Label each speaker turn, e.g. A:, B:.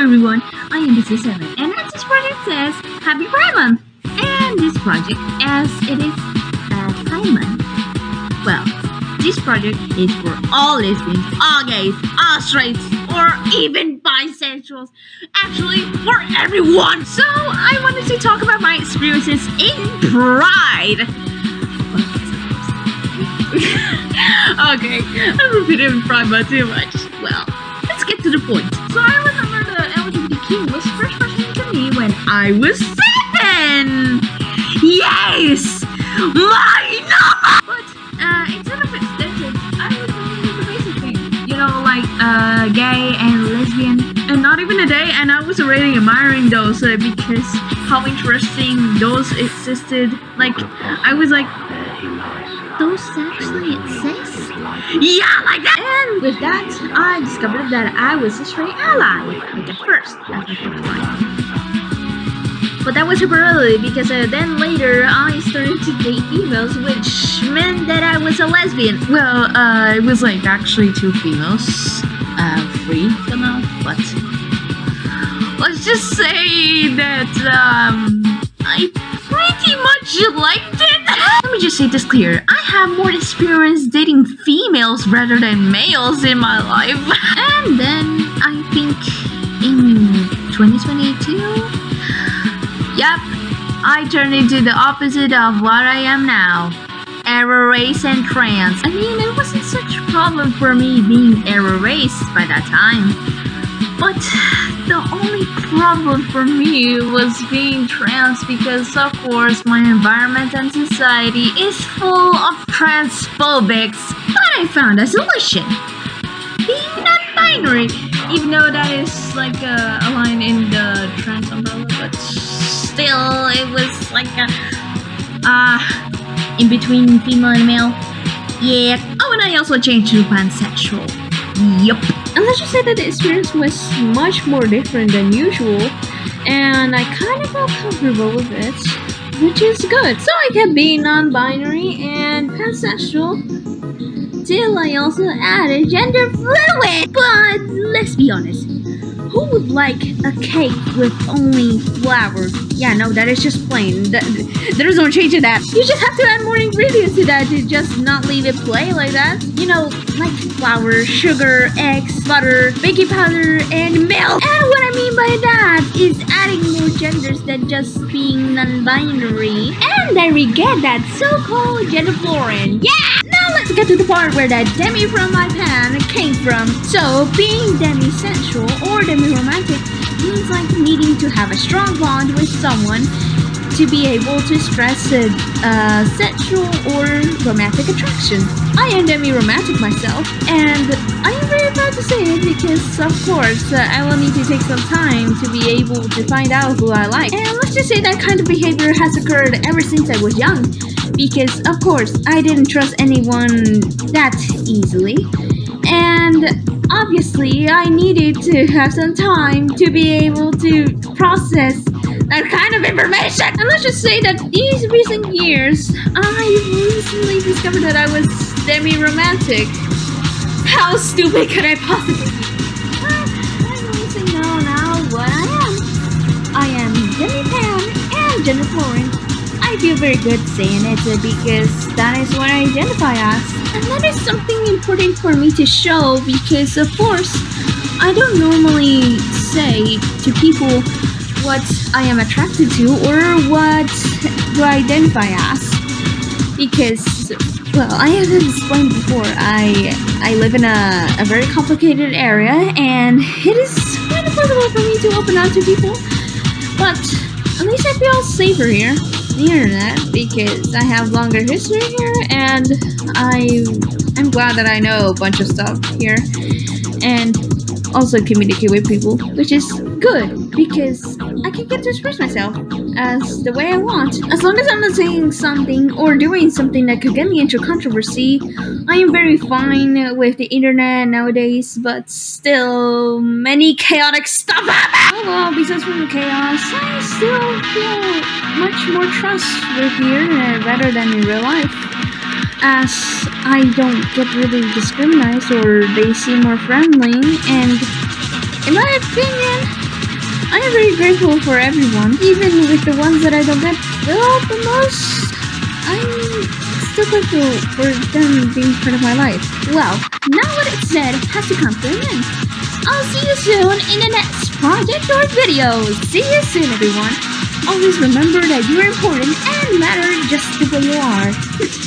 A: everyone, I am BC7 and as this project says, Happy Pride Month! And this project, as it is Pride Month, well, this project is for all lesbians, all gays, all straights, or even bisexuals. Actually, for everyone! So, I wanted to talk about my experiences in Pride! Okay, I'm repeating Pride Month too much. Well, let's get to the point. So I remember the LGBTQ was first presented to me when I was 7! Yes! My number! But instead of extensions, I was only the basic thing. You know, like gay and lesbian. And not even a day, and I was already admiring those because how interesting those existed. Like, I was like, those actually exist? Yeah, like that! And with that, I discovered that I was a straight ally. Like at first, as I kept lying. But that was super early because then later I started to date females, which meant that I was a lesbian. Well, it was like actually 2 females. 3 females, but let's just say that I pretty much liked it. Let me just say this clear. I have more experience dating females rather than males in my life. And then I think in 2022, yep, I turned into the opposite of what I am now. Error race and trans. I mean, it wasn't such a problem for me being error race by that time. But the only problem for me was being trans because, of course, my environment and society is full of transphobics. But I found a solution. Being non-binary. Even though that is like a line in the trans umbrella, but still, it was like in between female and male. Yeah. Oh, and I also changed to pansexual. Yup.
B: And let's just say that the experience was much more different than usual, and I kind of felt comfortable with it, which is good. So I kept being non-binary and pansexual, till I also added gender fluid. But let's be honest, who would like a cake with only flour? Yeah, no, that is just plain. There's no change in that. You just have to add more ingredients to that to just not leave it plain like that. You know, like flour, sugar, eggs, butter, baking powder, and milk. And what I mean by that is adding more genders than just being non-binary. And then we get that so-called gender fluid. Yeah! Now let's get to the part where that demi from my pan came from. So, being demisexual or demi-romantic means like needing to have a strong bond with someone to be able to express sexual or romantic attraction. I am demi-romantic myself, and I am very proud to say it because, of course, I will need to take some time to be able to find out who I like. And let's just say that kind of behavior has occurred ever since I was young, because, of course, I didn't trust anyone that easily, and obviously, I needed to have some time to be able to process that kind of information. And let's just say that these recent years, I recently discovered that I was demi-romantic. How stupid could I possibly be? But I honestly know now what I am. I am demi-pan and gender fluid. I feel very good saying it because that is what I identify as. And that is something important for me to show because, of course, I don't normally say to people what I am attracted to or what do I identify as. Because, well, I have explained before, I live in a very complicated area and it is quite impossible for me to open up to people. But at least I feel safer here. The internet because I have longer history here and I'm glad that I know a bunch of stuff here and also communicate with people, which is good because I can get to express myself as the way I want. As long as I'm not saying something or doing something that could get me into controversy, I am very fine with the internet nowadays, but still many chaotic stuff happens. Oh well, besides from the chaos, I still feel much more trust with the internet rather than in real life, as I don't get really discriminated or they seem more friendly, and in my opinion, I am very grateful for everyone, even with the ones that I don't get. Well, the most, I'm still grateful for them being part of my life. Well, now what it said has to come to an end. I'll see you soon in the next project or video. See you soon, everyone. Always remember that you're important and matter just the way you are.